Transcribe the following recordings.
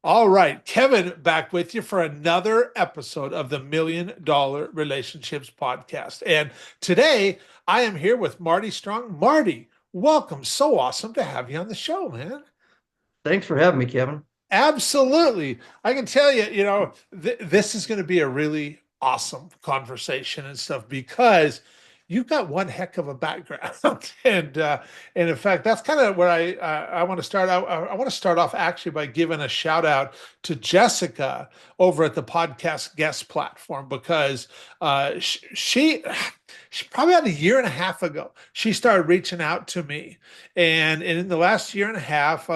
All right, Kevin, back with you for another episode of the $1 Million Relationships Podcast. And today I am here with Marty Strong. Marty, welcome. So awesome to have you on the show, man. Thanks for having me, Kevin. Absolutely. I can tell you, this is going to be a really awesome conversation and stuff because you've got one heck of a background. And in fact, that's kind of where I want to start out. I want to start off actually by giving a shout out to Jessica over at the podcast guest platform because she probably about a year and a half ago, she started reaching out to me. And in the last year and a half,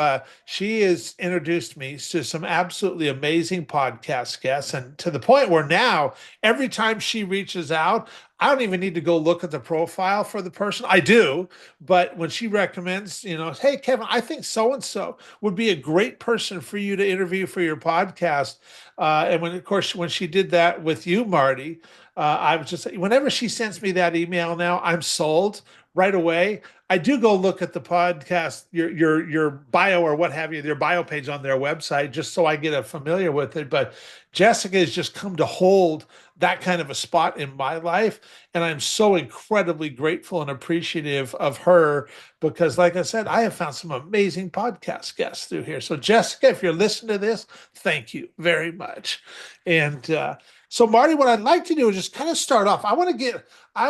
she has introduced me to some absolutely amazing podcast guests. And to the point where now, every time she reaches out, I don't even need to go look at the profile for the person. I do, but when she recommends, hey, Kevin, I think so and so would be a great person for you to interview for your podcast. And when, of course, when she did that with you, Marty, I was just whenever she sends me that email now, I'm sold right away. I do go look at the podcast, your bio or what have you, their bio page on their website, just so I get familiar with it. But Jessica has just come to hold that kind of a spot in my life, and I'm so incredibly grateful and appreciative of her because, like I said, I have found some amazing podcast guests through here. So, Jessica, if you're listening to this, thank you very much. And so, Marty, what I'd like to do is just kind of start off. I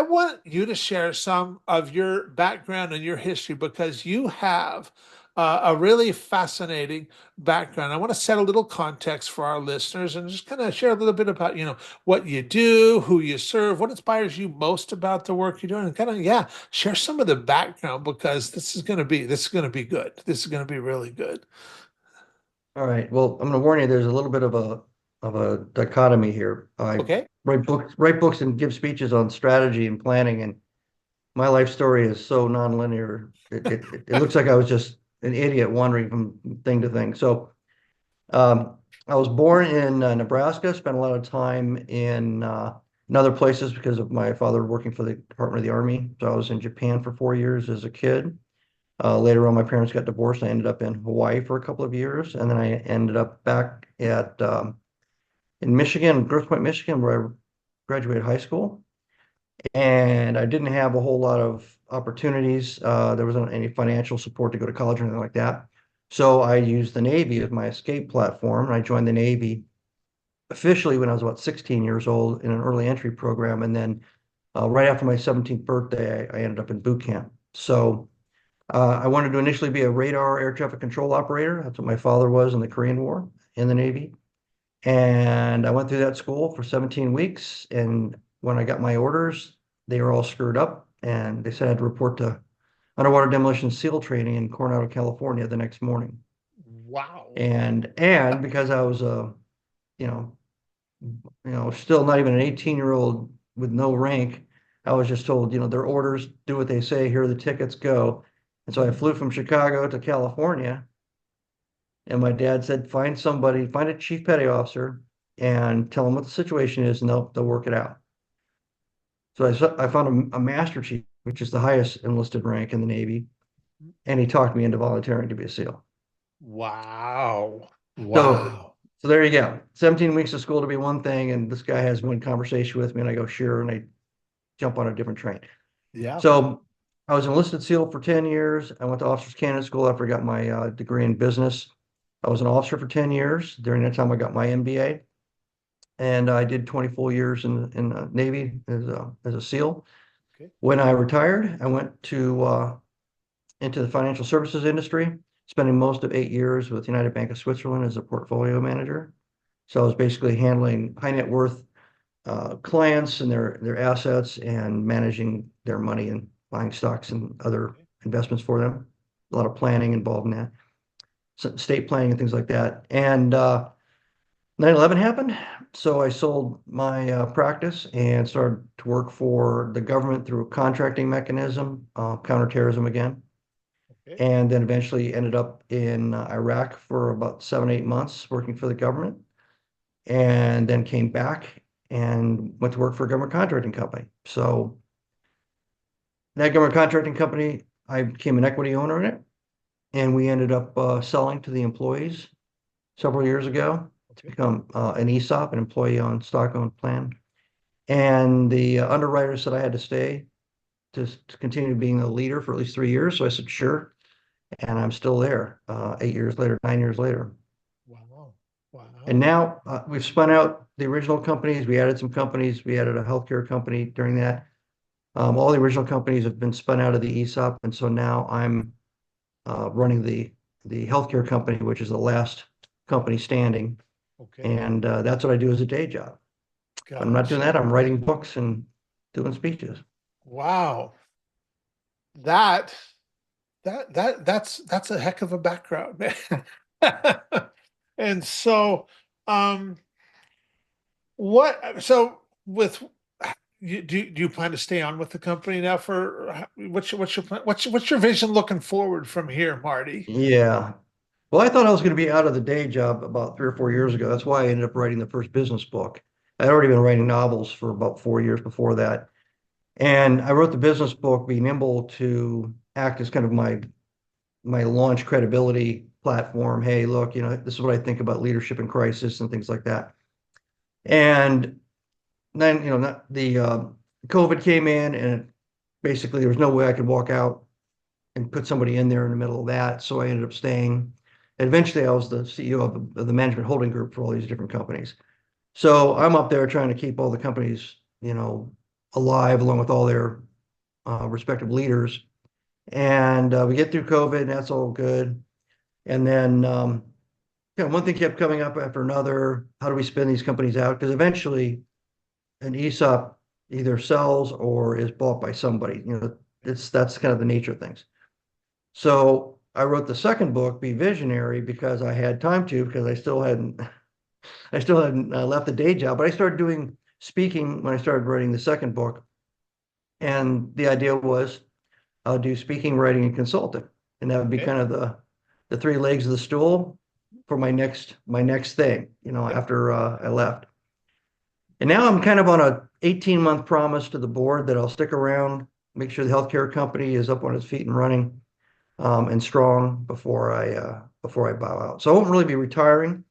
want you to share some of your background and your history because you have a really fascinating background. I want to set a little context for our listeners and just kind of share a little bit about, what you do, who you serve, what inspires you most about the work you're doing, and kind of, yeah, share some of the background because this is going to be good. This is going to be really good. All right. Well, I'm going to warn you. There's a little bit of a dichotomy here. I Okay. write books and give speeches on strategy and planning, and my life story is so nonlinear. It looks like I was just an idiot wandering from thing to thing. So, I was born in Nebraska. Spent a lot of time in other places because of my father working for the Department of the Army. So I was in Japan for 4 years as a kid. Later on, my parents got divorced. I ended up in Hawaii for a couple of years, and then I ended up back at in Michigan, Grosse Pointe, Michigan, where I graduated high school. And I didn't have a whole lot of opportunities. There wasn't any financial support to go to college or anything like that. So I used the Navy as my escape platform. And I joined the Navy officially when I was about 16 years old in an early entry program. And then right after my 17th birthday, I ended up in boot camp. So I wanted to initially be a radar air traffic control operator. That's what my father was in the Korean War in the Navy. And I went through that school for 17 weeks. And when I got my orders, they were all screwed up. And they said I had to report to underwater demolition SEAL training in Coronado, California the next morning. Wow. And because I was you know, still not even an 18-year-old with no rank, I was just told, their orders, do what they say, here are the tickets, go. And so I flew from Chicago to California, and my dad said, find somebody, find a chief petty officer and tell them what the situation is, and they'll work it out. So I found a master chief, which is the highest enlisted rank in the Navy, and he talked me into volunteering to be a SEAL. Wow. So, Wow. so there you go. 17 weeks of school to be one thing, and this guy has one conversation with me, and I go, sure, and I jump on a different train. Yeah. So I was enlisted SEAL for 10 years. I went to Officers Candidate School after I got my degree in business. I was an officer for 10 years. During that time, I got my MBA, and I did 20 full years in the Navy as a SEAL. Okay. When I retired, I went into the financial services industry, spending most of 8 years with United Bank of Switzerland as a portfolio manager. So I was basically handling high net worth clients and their assets and managing their money and buying stocks and other investments for them. A lot of planning involved in that, estate planning and things like that. And 9/11 happened, so I sold my practice and started to work for the government through a contracting mechanism, counterterrorism again, Okay. and then eventually ended up in Iraq for about 7, 8 months working for the government, and then came back and went to work for a government contracting company. So that government contracting company, I became an equity owner in it, and we ended up selling to the employees. several years ago to become an ESOP, an employee-owned stock-owned plan. And the underwriter said I had to stay to continue being a leader for at least 3 years. So I said, sure. And I'm still there 8 years later, 9 years later. Wow. And Wow. now we've spun out the original companies. We added some companies. We added a healthcare company during that. All the original companies have been spun out of the ESOP. And so now I'm running the healthcare company, which is the last company standing. Okay. And that's what I do as a day job. When I'm not doing Gotcha. that, I'm writing books and doing speeches. Wow. That that's a heck of a background. And so um what so with do you plan to stay on with the company now for what's your plan, what's your vision looking forward from here, Marty? Yeah. Well, I thought I was going to be out of the day job about 3 or 4 years ago. That's why I ended up writing the first business book. I'd already been writing novels for about 4 years before that. And I wrote the business book, being able to act as kind of my launch credibility platform. Hey, look, this is what I think about leadership in crisis and things like that. And then, not the COVID came in, and basically there was no way I could walk out and put somebody in there in the middle of that. So I ended up staying. And eventually, I was the CEO of the management holding group for all these different companies. So I'm up there trying to keep all the companies, alive along with all their respective leaders. And we get through COVID, and that's all good. And then, one thing kept coming up after another. How do we spin these companies out? Because eventually, an ESOP either sells or is bought by somebody. That's kind of the nature of things. So I wrote the second book, Be Visionary, because I had time to, because I still hadn't left the day job, but I started doing speaking when I started writing the second book. And the idea was I'll do speaking, writing, and consulting. And that would be Okay. kind of the three legs of the stool for my next thing, Yep. after I left. And now I'm kind of on a 18-month promise to the board that I'll stick around, make sure the healthcare company is up on its feet and running, and strong before I bow out. So I won't really be retiring.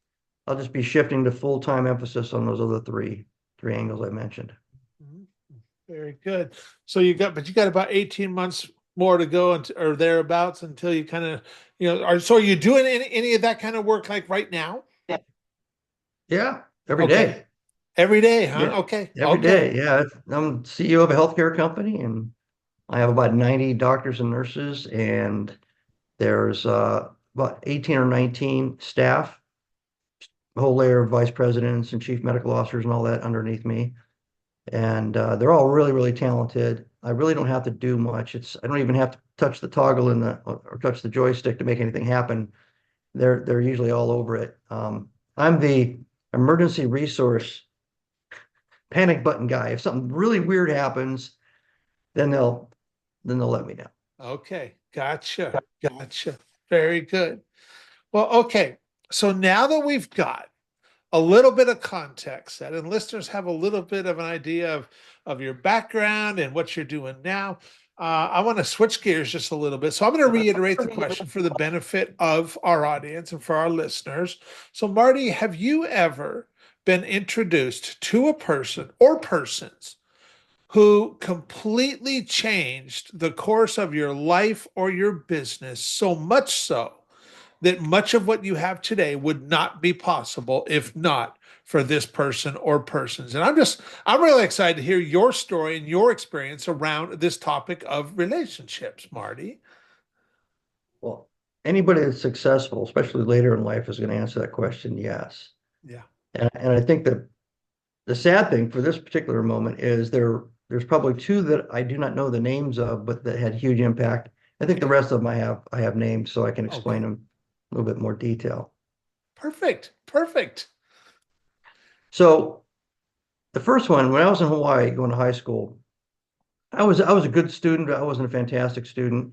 I'll just be shifting to full-time emphasis on those other three angles I mentioned. Mhm. Very good. So you got about 18 months more to go or thereabouts until you kind of, are you doing any of that kind of work like right now? Yeah, every Okay. day. Every day, huh? Yeah, Okay. every Okay. day. Yeah, I'm CEO of a healthcare company, and I have about 90 doctors and nurses, and there's about 18 or 19 staff, a whole layer of vice presidents and chief medical officers and all that underneath me. And they're all really, really talented. I really don't have to do much. I don't even have to touch the toggle or touch the joystick to make anything happen. They're usually all over it. I'm the emergency resource panic button guy. If something really weird happens, then they'll let me know. Okay. Gotcha. Gotcha. Very good. Well, okay. So now that we've got a little bit of context set and listeners have a little bit of an idea of your background and what you're doing now, I want to switch gears just a little bit. So I'm going to reiterate the question for the benefit of our audience and for our listeners. So, Marty, have you ever been introduced to a person or persons who completely changed the course of your life or your business, so much so that much of what you have today would not be possible if not for this person or persons? And I'm really excited to hear your story and your experience around this topic of relationships, Marty. Well, anybody that's successful, especially later in life, is going to answer that question, yes. Yeah. And I think that the sad thing for this particular moment is there's probably two that I do not know the names of, but that had huge impact. I think the Okay. rest of them I have named so I can explain Okay. them a little bit more detail. Perfect. Perfect. So the first one, when I was in Hawaii going to high school, I was a good student, but I wasn't a fantastic student.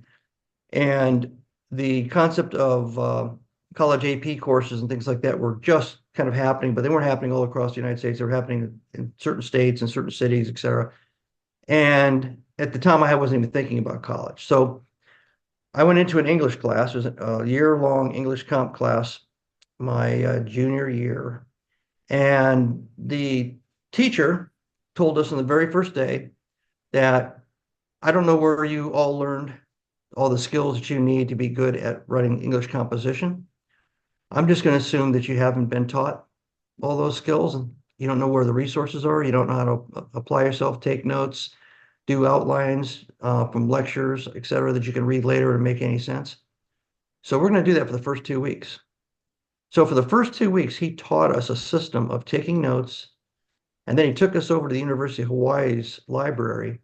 And the concept of college AP courses and things like that were just kind of happening, but they weren't happening all across the United States. They were happening in certain states and certain cities, et cetera. And at the time, I wasn't even thinking about college. So I went into an English class. It was a year-long English comp class. my junior year. And the teacher told us on the very first day that I don't know where you all learned all the skills that you need to be good at writing English composition. I'm just going to assume that you haven't been taught all those skills and you don't know where the resources are. You don't know how to apply yourself, take notes, do outlines from lectures, et cetera, that you can read later and make any sense. So we're going to do that for the first 2 weeks. So for the first 2 weeks, he taught us a system of taking notes, and then he took us over to the University of Hawaii's library.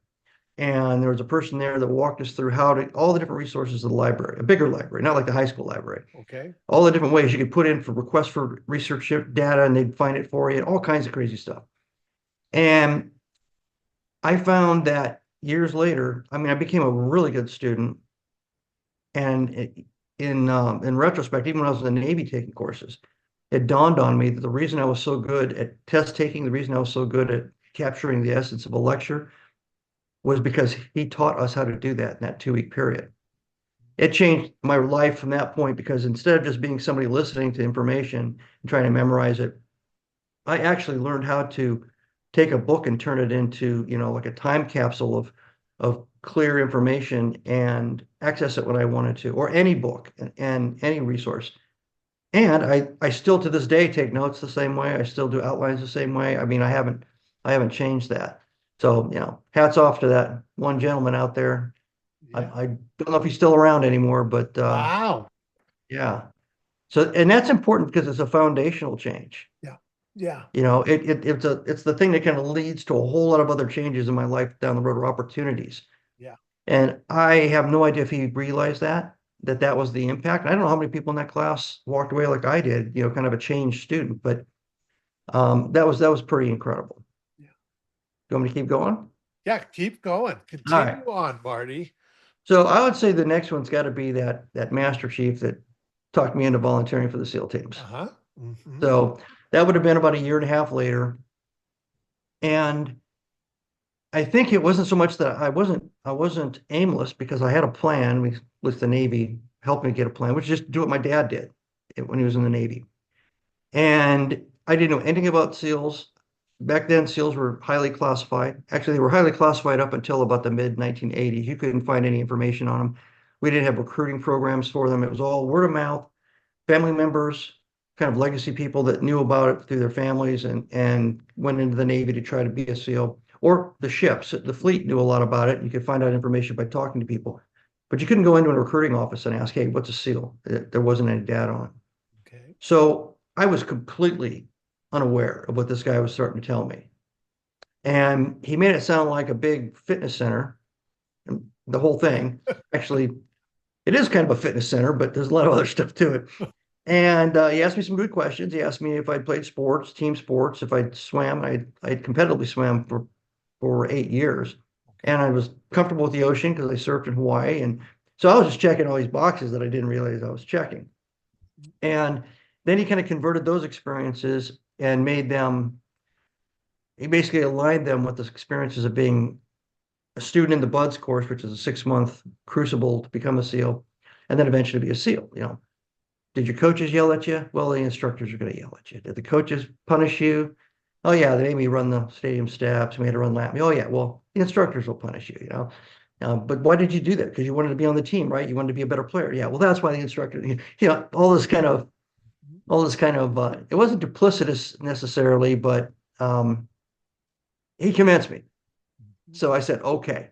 And there was a person there that walked us through how to all the different resources of the library, a bigger library, not like the high school library. Okay. All the different ways you could put in for requests for research data, and they'd find it for you, and all kinds of crazy stuff. And I found that years later, I mean, I became a really good student. And in retrospect, even when I was in the Navy taking courses, it dawned on me that the reason I was so good at test taking, the reason I was so good at capturing the essence of a lecture was because he taught us how to do that in that 2 week period. It changed my life from that point because instead of just being somebody listening to information and trying to memorize it, I actually learned how to take a book and turn it into, like a time capsule of clear information and access it when I wanted to, or any book and any resource. And I still to this day take notes the same way. I still do outlines the same way. I mean, I haven't changed that. So, hats off to that one gentleman out there. Yeah. I don't know if he's still around anymore, but Wow. yeah. So, and that's important because it's a foundational change. Yeah. Yeah. It's the thing that kind of leads to a whole lot of other changes in my life down the road or opportunities. Yeah. And I have no idea if he realized that was the impact. I don't know how many people in that class walked away like I did, kind of a changed student, but that was pretty incredible. Yeah. You want me to keep going? Yeah. Keep going. All right. Continue on, Marty. So I would say the next one's got to be that Master Chief that talked me into volunteering for the SEAL teams. Uh-huh. Hmm. So that would have been about a year and a half later. And I think it wasn't so much that I wasn't aimless because I had a plan with the Navy helped me get a plan, which is just do what my dad did when he was in the Navy. And I didn't know anything about SEALs. Back then, SEALs were highly classified. Actually, they were highly classified up until about the mid 1980s. You couldn't find any information on them. We didn't have recruiting programs for them. It was all word of mouth, family members, kind of legacy people that knew about it through their families and went into the Navy to try to be a SEAL. Or the ships, the fleet knew a lot about it. You could find out information by talking to people. But you couldn't go into a recruiting office and ask, hey, what's a SEAL? There wasn't any data on it. Okay. So I was completely unaware of what this guy was starting to tell me. And he made it sound like a big fitness center. And the whole thing, actually, it is kind of a fitness center, but there's a lot of other stuff to it. And he asked me some good questions. He asked me if I'd played sports, team sports, if I'd swam. I'd competitively swam for 8 years, and I was comfortable with the ocean because I surfed in Hawaii. And so I was just checking all these boxes that I didn't realize I was checking. And then he kind of converted those experiences and made them. He basically aligned them with the experiences of being a student in the BUDS course, which is a 6 month crucible to become a SEAL, and then eventually be a SEAL. Did your coaches yell at you? Well, the instructors are going to yell at you. Did the coaches punish you? Oh yeah, they made me run the stadium steps. We had to run lap. Oh yeah, well, the instructors will punish you. But why did you do that? Because you wanted to be on the team, right? You wanted to be a better player. Yeah, well, that's why the instructor, all this kind of, it wasn't duplicitous necessarily, but he convinced me. So I said, okay.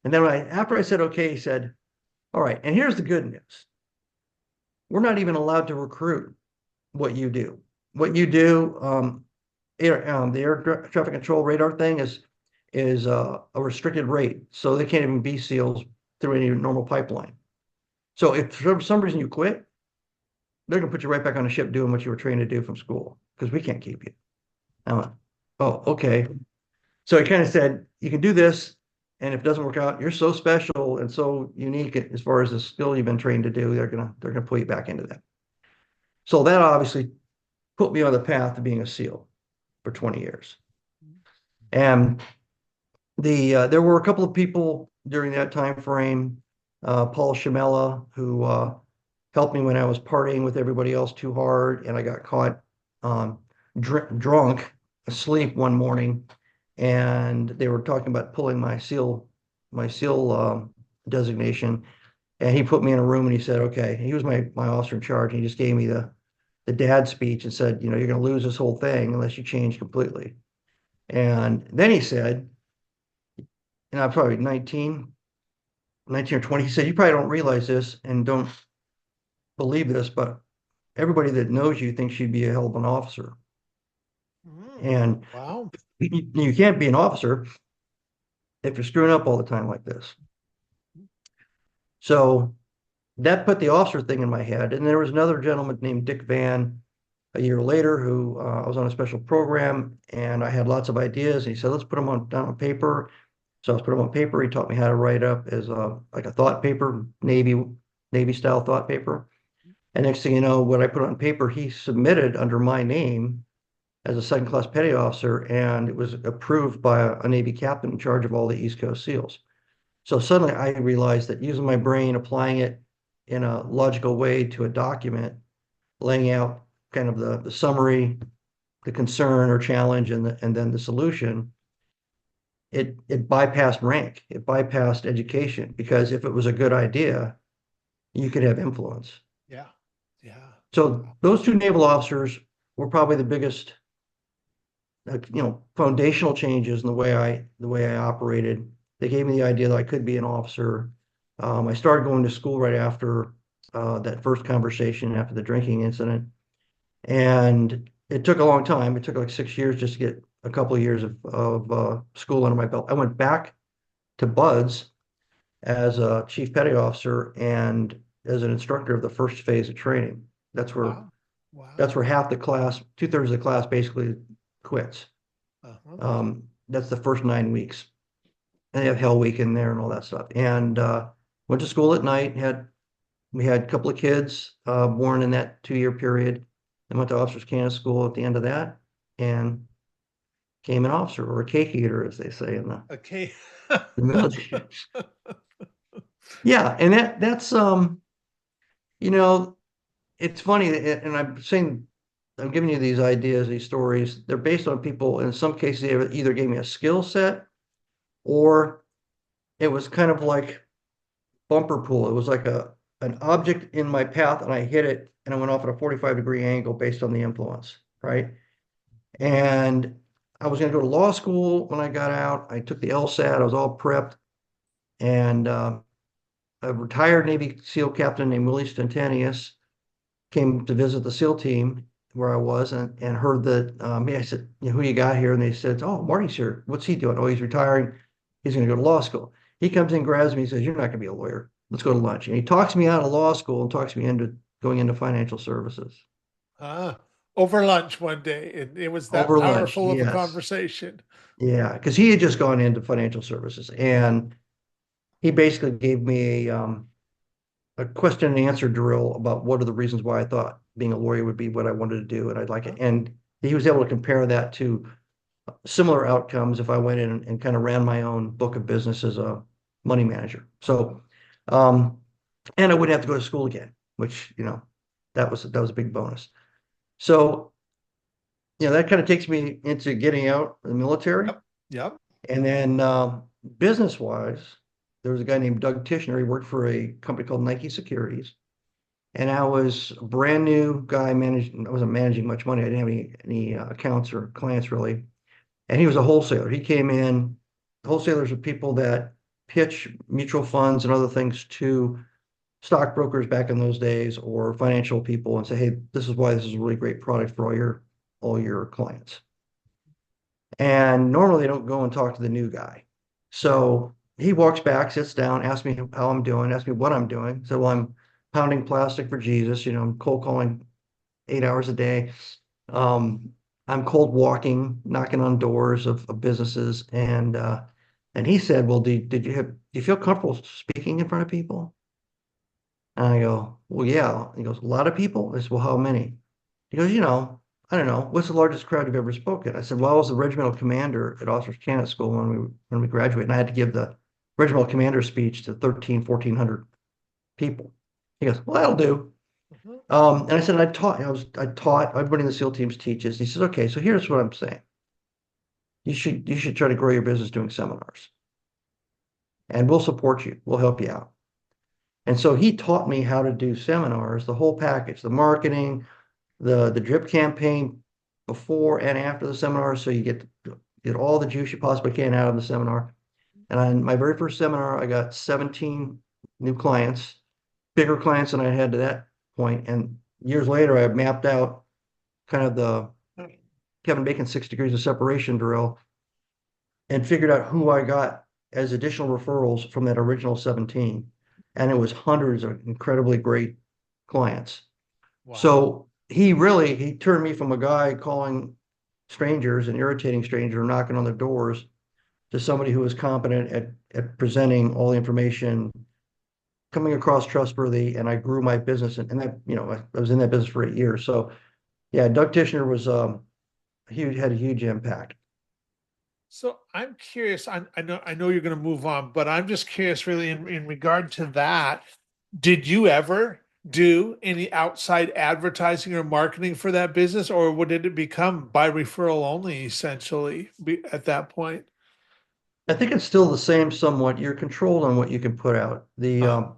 And then after I said, okay, he said, all right, and here's the good news. We're not even allowed to recruit what you do. What you do, the air traffic control radar thing is a restricted rate, so they can't even be SEALs through any normal pipeline. So if for some reason you quit, they're gonna put you right back on the ship doing what you were trained to do from school because we can't keep you. I went, oh, okay. So he kind of said, you can do this, and if it doesn't work out, you're so special and so unique as far as the skill you've been trained to do, they're gonna pull you back into that. So that obviously put me on the path to being a SEAL for 20 years. And there were a couple of people during that time frame, Paul Shamella, who helped me when I was partying with everybody else too hard, and I got caught um, drunk, asleep one morning, and they were talking about pulling my SEAL designation, and he put me in a room and he said, "Okay." He was my officer in charge, and he just gave me the dad speech and said, "You know, you're going to lose this whole thing unless you change completely." And then he said, and I'm probably 19 or 20. He said, "You probably don't realize this and don't believe this, but everybody that knows you thinks you'd be a hell of an officer. Mm. And Wow. you can't be an officer if you're screwing up all the time like this." So that put the officer thing in my head. And there was another gentleman named Dick Van a year later who I was on a special program and I had lots of ideas. And he said, "Let's put them down on paper." So I was put them on paper. He taught me how to write up as like a thought paper, Navy style thought paper. And next thing you know, what I put on paper, he submitted under my name as a second class petty officer, and it was approved by a Navy captain in charge of all the East Coast SEALs. So suddenly I realized that using my brain, applying it in a logical way to a document, laying out kind of the summary, the concern or challenge, and then the solution, it bypassed rank, it bypassed education, because if it was a good idea, you could have influence. Yeah. Yeah. So those two naval officers were probably the biggest, foundational changes in the way I operated. They gave me the idea that I could be an officer. I started going to school right after that first conversation, after the drinking incident, and it took a long time. It took like 6 years just to get a couple of years of school under my belt. I went back to Buds as a chief petty officer and as an instructor of the first phase of training. That's where Wow. Wow. that's where half the class, 2/3 of the class basically quits. Uh-huh. That's the first 9 weeks. And they have Hell Week in there and all that stuff. And went to school at night, we had a couple of kids born in that 2 year period. And went to officers candidate school at the end of that and became an officer, or a cake eater, as they say in the, Okay. the military. Yeah, and that's you know, it's funny, and I'm giving you these ideas, these stories. They're based on people. In some cases, they either gave me a skill set, or it was kind of like bumper pool. It was like an object in my path, and I hit it, and I went off at a 45-degree angle based on the influence, right? And I was going to go to law school when I got out. I took the LSAT. I was all prepped, and a retired Navy SEAL captain named Willie Stentanius came to visit the SEAL team where I was, and heard that I said, "Who you got here?" And they said, "Oh, Marty's here. What's he doing?" "Oh, he's retiring. He's going to go to law school." He comes in, grabs me, and says, "You're not going to be a lawyer. Let's go to lunch." And he talks me out of law school and talks me into going into financial services Ah, over lunch one day. It was that over lunch. powerful of a Yes. conversation. Yeah, because he had just gone into financial services, and he basically gave me a question and answer drill about what are the reasons why I thought being a lawyer would be what I wanted to do, and I'd like it. Huh? And he was able to compare that to similar outcomes if I went in and kind of ran my own book of business as a money manager. So, um, and I wouldn't have to go to school again, which, that was a big bonus. So, that kind of takes me into getting out of the military. Yep. Yep. And then business wise, there was a guy named Doug Tishner. He worked for a company called Nike Securities. And I was a brand new guy I wasn't managing much money. I didn't have any accounts or clients really. And he was a wholesaler. He came in, wholesalers are people that pitch mutual funds and other things to stockbrokers back in those days, or financial people, and say, "Hey, this is why this is a really great product for all your clients." And normally they don't go and talk to the new guy. So he walks back, sits down, asks me how I'm doing, asks me what I'm doing. So, well, I'm pounding plastic for Jesus. I'm cold calling 8 hours a day. Um, I'm cold walking, knocking on doors of businesses. And he said, "Well, do you feel comfortable speaking in front of people?" And I go, "Well, yeah." He goes, "A lot of people?" I said, "Well, how many?" He goes, "I don't know. What's the largest crowd you've ever spoken?" I said, "Well, I was the regimental commander at Officers Candidate School when we graduated, and I had to give the regimental commander speech to 1,400 people." He goes, "Well, that'll do." Mhm. And I said, I taught, everybody in the SEAL teams teaches. He says, okay, so here's what I'm saying. You should try to grow your business doing seminars and we'll support you. We'll help you out. And so he taught me how to do seminars, the whole package, the marketing, the drip campaign before and after the seminar. So you get all the juice you possibly can out of the seminar. And on my very first seminar, I got 17 new clients, bigger clients than I had to that point. And years later, I mapped out kind of the Kevin Bacon 6 degrees of separation drill and figured out who I got as additional referrals from that original 17. And it was hundreds of incredibly great clients. Wow. So he turned me from a guy calling strangers and irritating strangers, knocking on their doors, to somebody who was competent at presenting all the information, coming across trustworthy, and I grew my business. And that, I was in that business for 8 years. So yeah, Doug Tishner was huge, had a huge impact. So I'm curious. I know you're going to move on, but I'm just curious, really, in regard to that. Did you ever do any outside advertising or marketing for that business, or did it become by referral only, essentially, at that point? I think it's still the same somewhat. You're controlled on what you can put out. The Uh,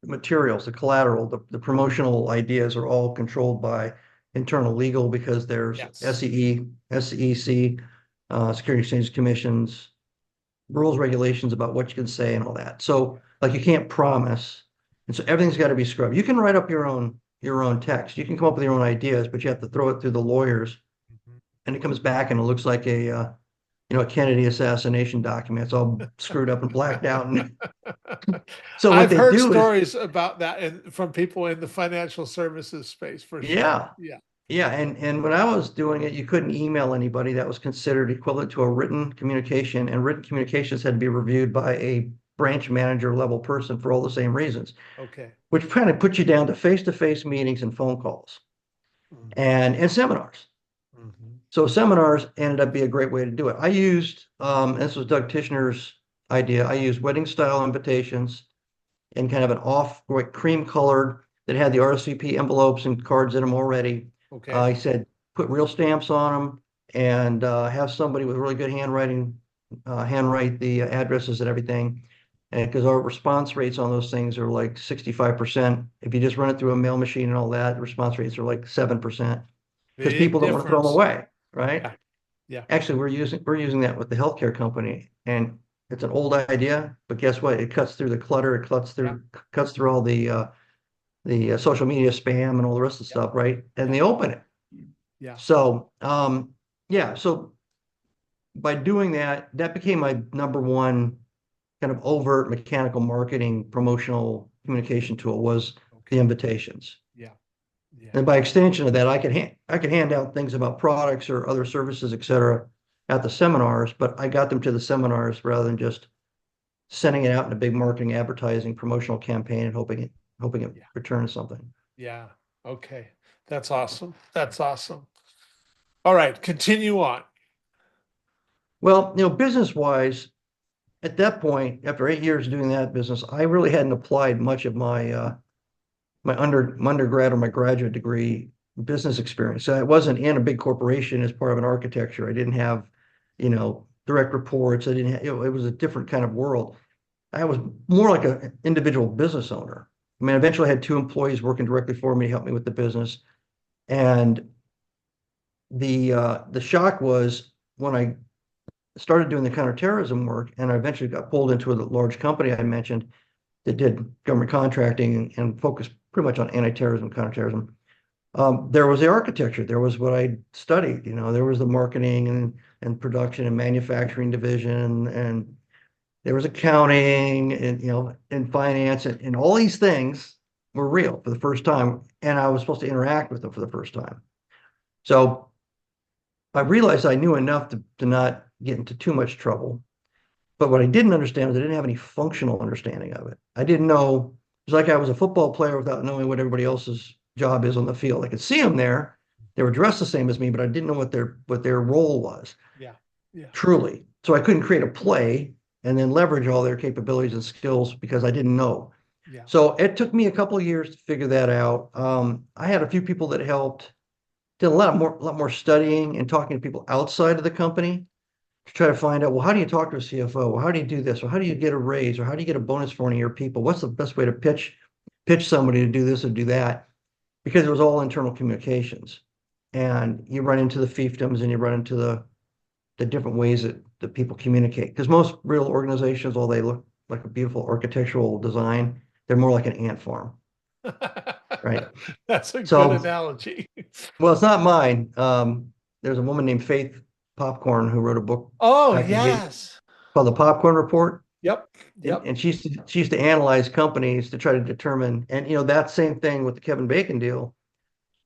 materials, the collateral, the promotional ideas are all controlled by internal legal because there's yes. SEE, SEC, Security Exchange Commissions, rules, regulations about what you can say and all that. So like you can't promise. And so everything's got to be scrubbed. You can write up your own text. You can come up with your own ideas, but you have to throw it through the lawyers Mhm. and it comes back and it looks like a Kennedy assassination document. It's all screwed up and blacked out. And so what I've they heard do is, stories about that from people in the financial services space for sure. yeah, Yeah. yeah. And when I was doing it, you couldn't email anybody. That was considered equivalent to a written communication, and written communications had to be reviewed by a branch manager level person for all the same reasons, Okay. which kind of puts you down to face-to-face meetings and phone calls Mhm. and seminars. Mhm. So seminars ended up being a great way to do it. I used, this was Doug Tishner's idea. I used wedding style invitations in kind of an off like cream colored that had the RSVP envelopes and cards in them already. Okay. He said put real stamps on them and have somebody with really good handwriting handwrite the addresses and everything. And because our response rates on those things are like 65%. If you just run it through a mail machine and all that, response rates are like 7% because Big people don't want to throw them difference. away, right? Yeah. Yeah. Actually, we're using that with the healthcare company, and it's an old idea, but guess what? It cuts through the clutter, it Yeah. cuts through all the social media spam and all the rest of the Yeah. stuff, right? And Yeah. they open it. Yeah. So yeah, so by doing that, that became my number one kind of overt mechanical marketing promotional communication tool was the Okay. invitations. Yeah. Yeah. And by extension of that, I can hand out things about products or other services, et cetera, at the seminars, but I got them to the seminars rather than just sending it out in a big marketing, advertising, promotional campaign and hoping it Yeah. returns something. Yeah. Okay. That's awesome. That's awesome. All right. Continue on. Well, business wise, at that point, after 8 years doing that business, I really hadn't applied much of my undergrad or my graduate degree business experience. So I wasn't in a big corporation as part of an architecture. I didn't have, direct reports. I didn't have, it was a different kind of world. I was more like an individual business owner. I mean, eventually I had two employees working directly for me to help me with the business. And the shock was when I started doing the counterterrorism work and I eventually got pulled into a large company I mentioned that did government contracting and focused pretty much on anti-terrorism, counterterrorism. There was the architecture. There was what I studied. There was the marketing and production and manufacturing division, and there was accounting and and finance and all these things were real for the first time, and I was supposed to interact with them for the first time. So I realized I knew enough to not get into too much trouble. But what I didn't understand was I didn't have any functional understanding of it. I didn't know. It's like I was a football player without knowing what everybody else's job is on the field. I could see them there. They were dressed the same as me, but I didn't know what their role was Yeah. Yeah. truly. So I couldn't create a play and then leverage all their capabilities and skills because I didn't know. Yeah. So it took me a couple of years to figure that out. I had a few people that helped, did a lot more studying and talking to people outside of the company to try to find out, well, how do you talk to a CFO? Well, how do you do this? Or how do you get a raise? Or how do you get a bonus for one of your people? What's the best way to pitch somebody to do this or do that? Because it was all internal communications. And you run into the fiefdoms and you run into the different ways that people communicate. Because most real organizations, although they look like a beautiful architectural design, they're more like an ant farm, right? That's a good So, analogy. well, it's not mine. There's a woman named Faith Popcorn who wrote a book Oh, back in the 80s yes. called The Popcorn Report. Yep. And, Yep. and she used to analyze companies to try to determine, and that same thing with the Kevin Bacon deal.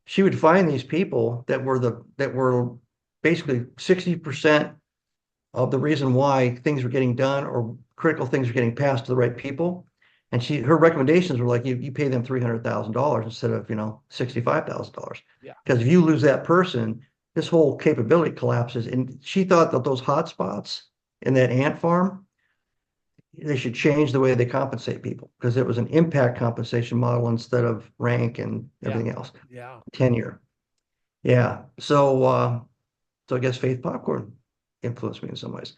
She would find these people that were basically 60% of the reason why things were getting done or critical things were getting passed to the right people. And her recommendations were like, you pay them $300,000 instead of, $65,000. Yeah. Because if you lose that person, this whole capability collapses. And she thought that those hot spots in that ant farm, they should change the way they compensate people because it was an impact compensation model instead of rank and Yeah. everything else, Yeah. tenure. Yeah. So I guess Faith Popcorn influenced me in some ways.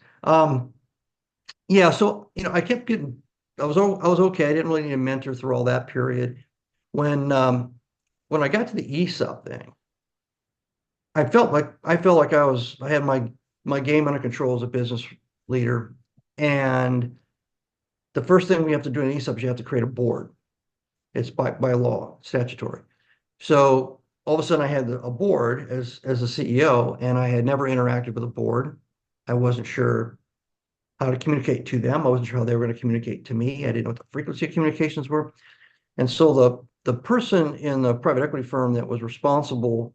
Yeah, so I kept getting I was okay. I didn't really need a mentor through all that period. When um when I got to the ESOP thing, I felt like I had my game under control as a business leader. And the first thing we have to do in ESOP is you have to create a board. It's by law, statutory. So all of a sudden I had a board as a CEO, and I had never interacted with a board. I wasn't sure how to communicate to them. I wasn't sure how they were going to communicate to me. I didn't know what the frequency of communications were. And so the person in the private equity firm that was responsible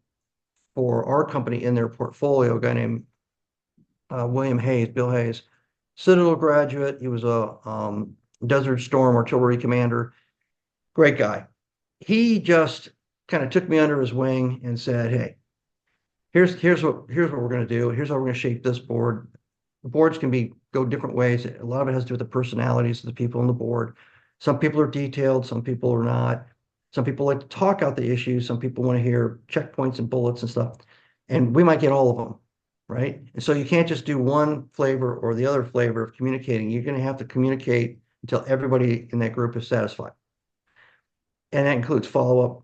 for our company in their portfolio, a guy named William Hayes, Bill Hayes, Citadel graduate. He was a Desert Storm artillery commander. Great guy. He just kind of took me under his wing and said, "Hey, here's what we're going to do. Here's how we're going to shape this board. The boards can go different ways. A lot of it has to do with the personalities of the people on the board. Some people are detailed, some people are not. Some people like to talk out the issues. Some people want to hear checkpoints and bullets and stuff. And we might get all of them, right? And so you can't just do one flavor or the other flavor of communicating. You're going to have to communicate until everybody in that group is satisfied. And that includes follow-up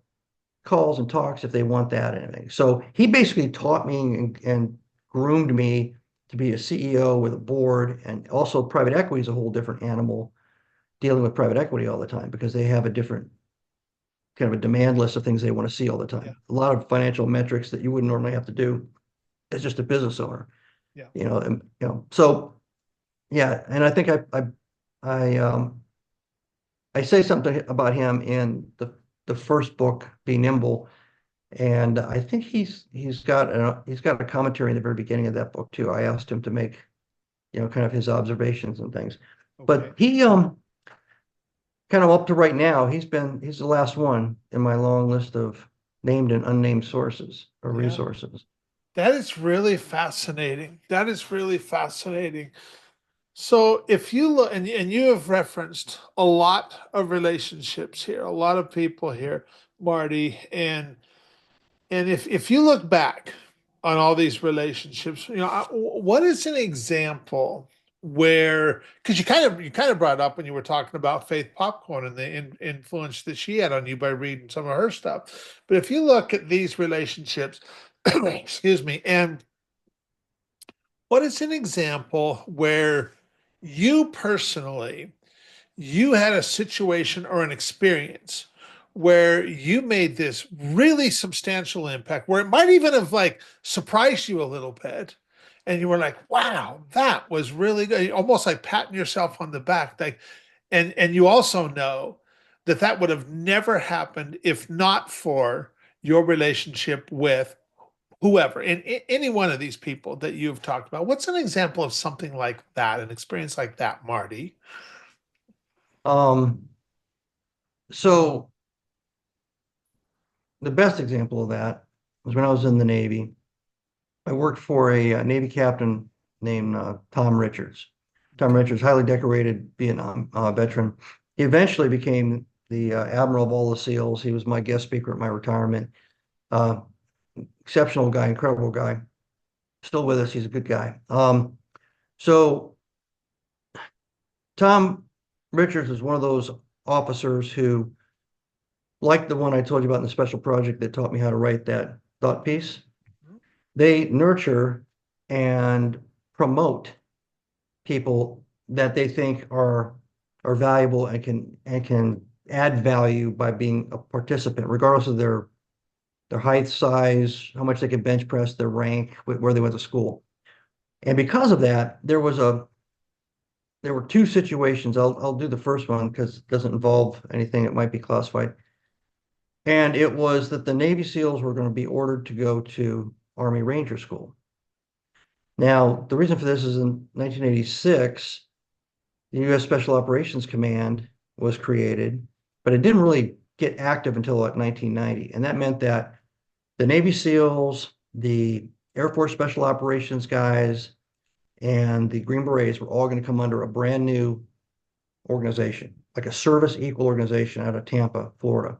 calls and talks if they want that and everything. So he basically taught me and groomed me to be a CEO with a board. And also private equity is a whole different animal, dealing with private equity all the time because they have a different kind of a demand list of things they want to see all the Yeah. time. A lot of financial metrics that you wouldn't normally have to do as just a business owner. Yeah. So yeah, and I think I um I say something about him in the first book, Be Nimble. And I think he's got a commentary in the very beginning of that book too. I asked him to make, kind of his observations and things. Okay. But he kind of up to right now, he's the last one in my long list of named and unnamed sources or Yeah. resources. That is really fascinating. That is really fascinating. So if you look, and you have referenced a lot of relationships here, a lot of people here, Marty, and if you look back on all these relationships, what is an example where, because you kind of brought up when you were talking about Faith Popcorn and the influence that she had on you by reading some of her stuff. But if you look at these relationships, excuse me, and what is an example where you personally you had a situation or an experience where you made this really substantial impact where it might even have like surprised you a little bit and you were like, wow, that was really good, almost like patting yourself on the back, like, and you also know that that would have never happened if not for your relationship with whoever, and any one of these people that you've talked about. What's an example of something like that, an experience like that, Marty? Um, so the best example of that was when I was in the Navy. I worked for a Navy captain named Tom Richards. Tom Okay. Richards, highly decorated Vietnam veteran. He eventually became the admiral of all the SEALs. He was my guest speaker at my retirement. Uh, Exceptional guy, incredible guy. Still with us. He's a good guy. So Tom Richards is one of those officers who, like the one I told you about in the special project that taught me how to write that thought piece, they nurture and promote people that they think are valuable and can add value by being a participant, regardless of their height, size, how much they can bench press, their rank, where they went to school. And because of that, there were two situations. I'll do the first one because it doesn't involve anything that might be classified. And it was that the Navy SEALs were going to be ordered to go to Army Ranger School. Now, the reason for this is in 1986, the U.S. Special Operations Command was created, but it didn't really get active until like 1990. And that meant that the Navy SEALs, the Air Force Special Operations guys, and the Green Berets were all going to come under a brand new organization, like a service equal organization out of Tampa, Florida.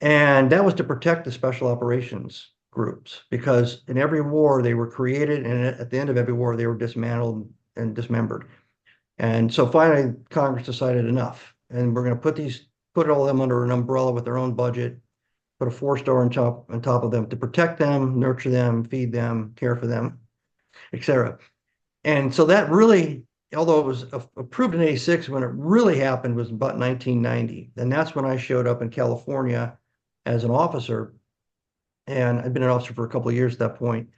And that was to protect the special operations groups because in every war they were created, and at the end of every war they were dismantled and dismembered. And so finally Congress decided enough, and we're going to put all of them under an umbrella with their own budget, put a 4-star on top of them to protect them, nurture them, feed them, care for them, etc. And so that really, although it was approved in 86, when it really happened was about 1990. And that's when I showed up in California as an officer. And I'd been an officer for a couple of years at that point.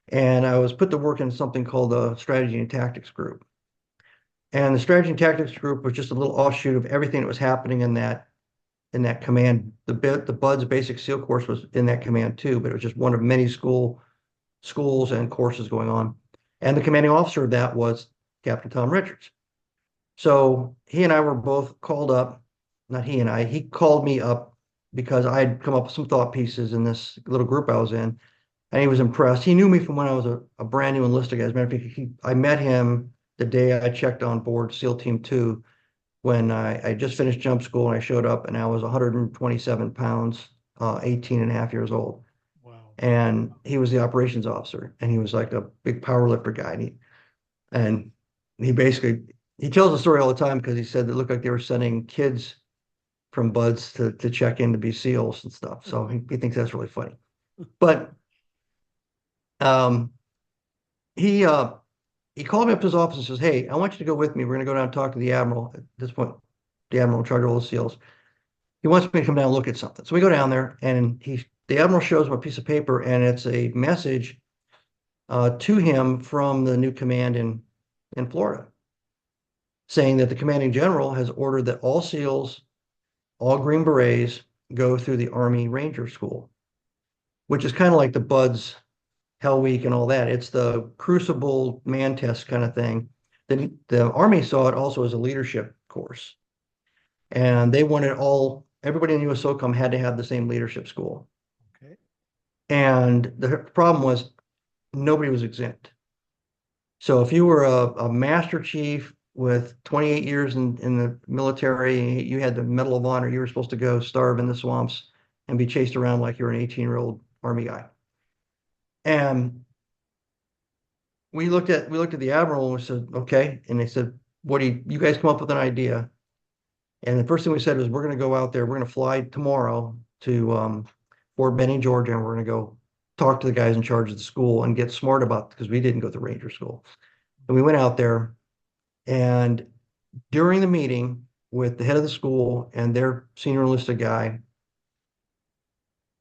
And I was put to work in something called the Strategy and Tactics Group. And the Strategy and Tactics Group was just a little offshoot of everything that was happening in that command. The BUDS basic SEAL course was in that command too, but it was just one of many schools and courses going on. And the commanding officer of that was Captain Tom Richards. So he and I were both called up, not he and I, he called me up because I had come up with some thought pieces in this little group I was in, and he was impressed. He knew me from when I was a brand new enlisted guy. As a matter of fact, I met him the day I checked on board SEAL Team 2 when I just finished jump school, and I showed up and I was 127 pounds, 18 and a half years old. Wow. And he was the operations officer, and he was like a big power lifter guy. And he basically, he tells the story all the time because he said it looked like they were sending kids from BUDS to check in to be SEALs and stuff. So he thinks that's really funny. But um, he called me up to his office and says, "Hey, I want you to go with me. We're going to go down and talk to the admiral." At this point, the admiral in charge of all the SEALs. He wants me to come down and look at something. So we go down there, and the admiral shows him a piece of paper, and it's a message to him from the new command in Florida, saying that the commanding general has ordered that all SEALs, all Green Berets, go through the Army Ranger School, which is kind of like the BUDS Hell Week and all that. It's the crucible man test kind of thing. Then the Army saw it also as a leadership course. And they wanted everybody in USOCOM had to have the same leadership school. Okay. And the problem was nobody was exempt. So if you were a master chief with 28 years in the military, you had the Medal of Honor, you were supposed to go starve in the swamps and be chased around like you're an 18-year-old Army guy. And we looked at the admiral and we said, okay. And they said, what do you guys come up with an idea? And the first thing we said was, we're going to go out there. We're going to fly tomorrow to Fort Benning, Georgia, and we're going to go talk to the guys in charge of the school and get smart about it because we didn't go to Ranger School. And we went out there, and during the meeting with the head of the school and their senior enlisted guy,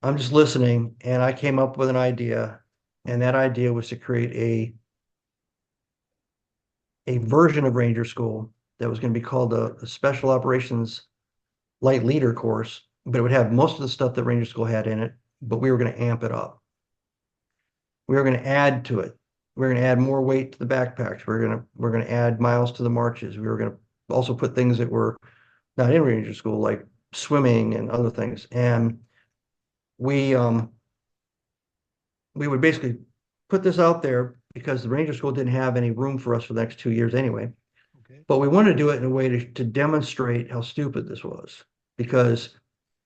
I'm just listening, and I came up with an idea, and that idea was to create a version of Ranger School that was going to be called a Special Operations Light Leader course, but it would have most of the stuff that Ranger School had in it, but we were going to amp it up. We were going to add to it. We were going to add more weight to the backpacks. We're going to add miles to the marches. We were going to also put things that were not in Ranger School, like swimming and other things. And we would basically put this out there because the Ranger School didn't have any room for us for the next 2 years anyway. Okay. But we wanted to do it in a way to demonstrate how stupid this was. because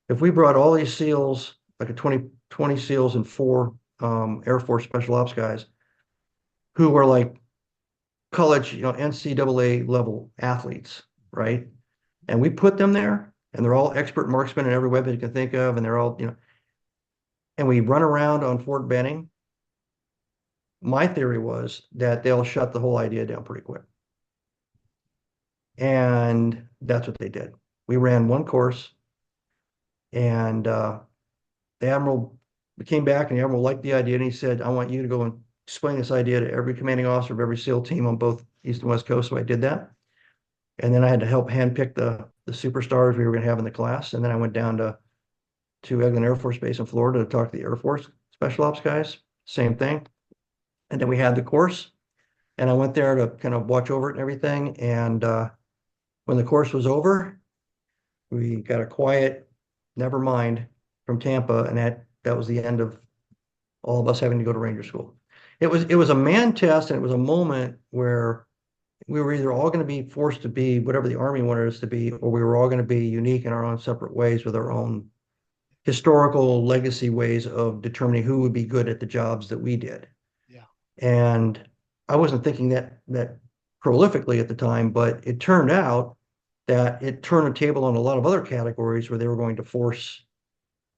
if we brought all these SEALs, like a 20 SEALs and four Air Force Special Ops guys who were like college, NCAA level athletes, right? And we put them there, and they're all expert marksmen in every weapon you can think of, and they're all, and we run around on Fort Benning. My theory was that they'll shut the whole idea down pretty quick. And that's what they did. We ran one course, and the admiral came back, and the admiral liked the idea, and he said, I want you to go and explain this idea to every commanding officer of every SEAL team on both East and West Coast. So I did that. And then I had to help handpick the superstars we were going to have in the class. And then I went down to Eglin Air Force Base in Florida to talk to the Air Force Special Ops guys. Same thing. And then we had the course, and I went there to kind of watch over it and everything. And when the course was over, we got a quiet, never mind from Tampa, and that was the end of all of us having to go to Ranger School. It was a man test, and it was a moment where we were either all going to be forced to be whatever the Army wanted us to be, or we were all going to be unique in our own separate ways with our own historical legacy ways of determining who would be good at the jobs that we did. Yeah. And I wasn't thinking that prolifically at the time, but it turned out that it turned a table on a lot of other categories where they were going to force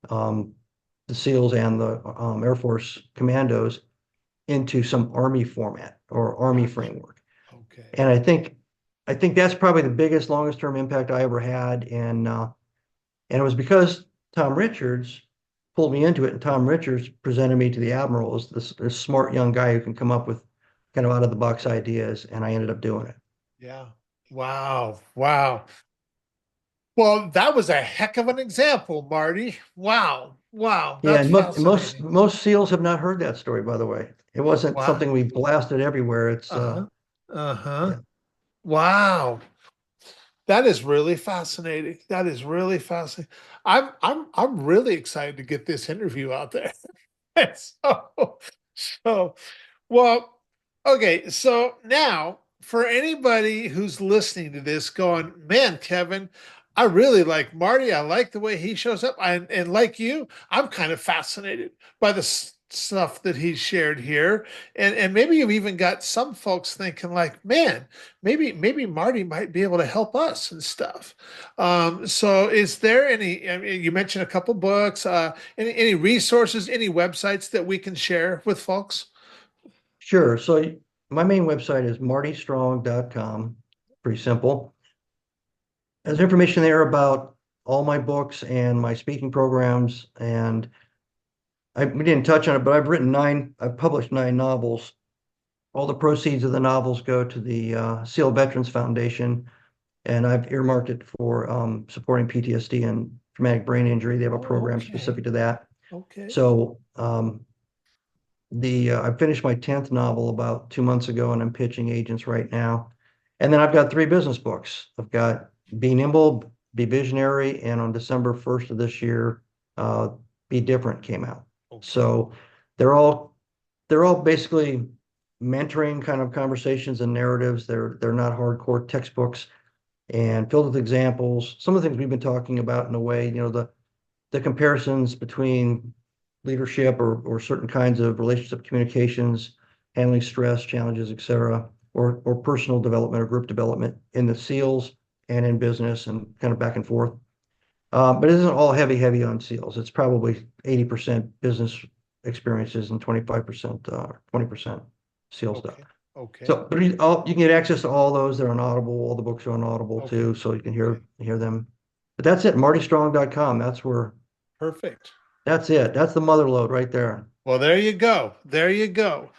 the SEALs and the Air Force commandos into some Army format or Army framework. Okay. And I think that's probably the biggest, longest term impact I ever had. And it was because Tom Richards pulled me into it, and Tom Richards presented me to the admiral as this smart young guy who can come up with kind of out of the box ideas, and I ended up doing it. Yeah. Wow. Wow. Well, that was a heck of an example, Marty. Wow. Wow. Yeah, That's and most fascinating. most SEALs have not heard that story, by the way. It wasn't Wow. something we blasted everywhere. It's Uh-huh. Uh-huh. yeah. Wow. That is really fascinating. That is really fascinating. I'm really excited to get this interview out there. So, so well, okay. So now for anybody who's listening to this going, man, Kevin, I really like Marty. I like the way he shows up. And like you, I'm kind of fascinated by the stuff that he shared here. And maybe you've even got some folks thinking like, man, maybe Marty might be able to help us and stuff. So is there any, I mean, you mentioned a couple books, any resources, any websites that we can share with folks? Sure. So my main website is martystrong.com. Pretty simple. There's information there about all my books and my speaking programs. And we didn't touch on it, but I've published 9 novels. All the proceeds of the novels go to the SEAL Veterans Foundation, and I've earmarked it for supporting PTSD and traumatic brain injury. They have a Oh, program okay. specific to that. Okay. So I finished my 10th novel about 2 months ago, and I'm pitching agents right now. And then I've got 3 business books. I've got Be Nimble, Be Visionary, and on December 1st of this year, Be Different came out. Okay. So they're all basically mentoring kind of conversations and narratives. They're not hardcore textbooks, and filled with examples. Some of the things we've been talking about in a way, the comparisons between leadership or certain kinds of relationship communications, handling stress, challenges, etc., or personal development or group development in the SEALs and in business, and kind of back and forth. But it isn't all heavy on SEALs. It's probably 80% business experiences and 25%, 20% SEAL stuff. Okay. Okay. So, but you can get access to all those. They're on Audible. All the books are on Audible Okay. too, so you can Okay. hear them. But that's it, martystrong.com. Perfect. That's it. That's the mother lode right there. Well, there you go. There you go.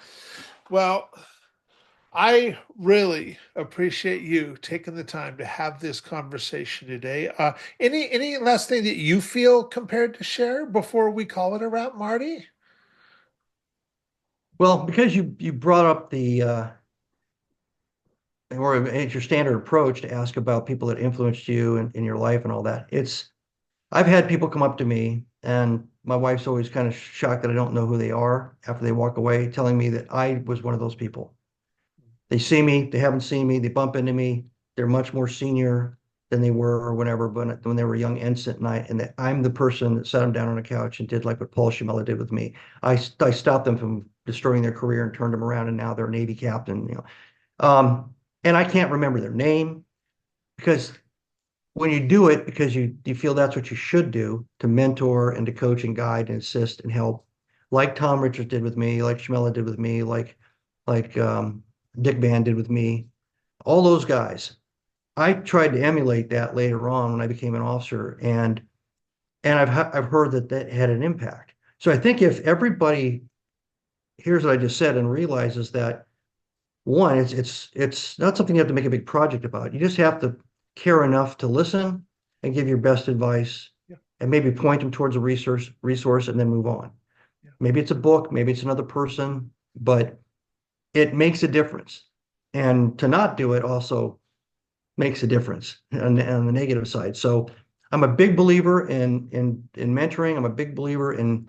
Well, I really appreciate you taking the time to have this conversation today. Any last thing that you feel compared to share before we call it a wrap, Marty? Well, because you brought up it's your standard approach to ask about people that influenced you in your life and all that. I've had people come up to me, and my wife's always kind of shocked that I don't know who they are after they walk away, telling me that I was one of those people. They see me, they haven't seen me, they bump into me, they're much more senior. than they were or whenever when they were young ensign, and that I'm the person that sat them down on a couch and did like what Paul Schimmel did with me. I stopped them from destroying their career and turned them around, and now they're a Navy captain. And I can't remember their name because when you do it because you feel that's what you should do to mentor and to coach and guide and assist and help, like Tom Richards did with me, like Schmella did with me, like Dick Van did with me, all those guys. I tried to emulate that later on when I became an officer, and I've heard that that had an impact. So I think if everybody hears what I just said and realizes that one, it's not something you have to make a big project about. You just have to care enough to listen and give your best advice Yeah. and maybe point them towards a resource and then move on. Yeah. Maybe it's a book, maybe it's another person, but it makes a difference. And to not do it also makes a difference on the negative side. So I'm a big believer in mentoring. I'm a big believer in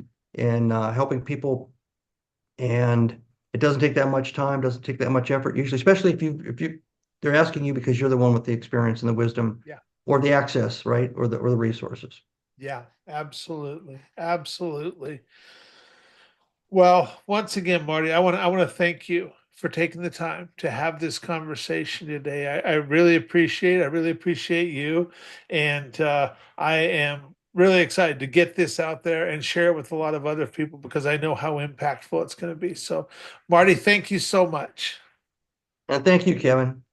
helping people, and it doesn't take that much time, doesn't take that much effort usually, especially if you they're asking you because you're the one with the experience and the wisdom Yeah. or the access, right? Or the resources. Yeah, absolutely. Absolutely. Well, once again, Marty, I want to thank you for taking the time to have this conversation today. I really appreciate it. I really appreciate you. And I am really excited to get this out there and share it with a lot of other people because I know how impactful it's going to be. So, Marty, thank you so much. And thank you, Kevin.